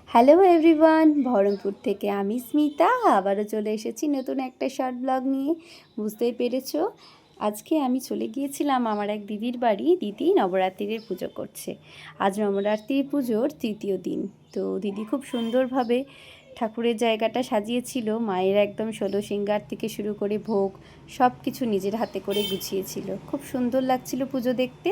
Hello everyone, Baharampur থেকে আমি স্মিতা আবারও চলে এসেছি নতুন একটা শর্ট ব্লগ নিয়ে। বুঝতেই পেরেছো, আজকে আমি চলে গিয়েছিলাম আমার এক দিদির বাড়ি। দিদি নবরাত্রির পুজো করছে। আজ নবরাত্রির পুজোর তৃতীয় দিন। তো দিদি খুব সুন্দরভাবে ঠাকুরের জায়গাটা সাজিয়েছিল। মায়ের একদম ষোলো সিঙ্গার থেকে শুরু করে ভোগ সব কিছু নিজের হাতে করে গুছিয়েছিল। খুব সুন্দর লাগছিল পুজো দেখতে।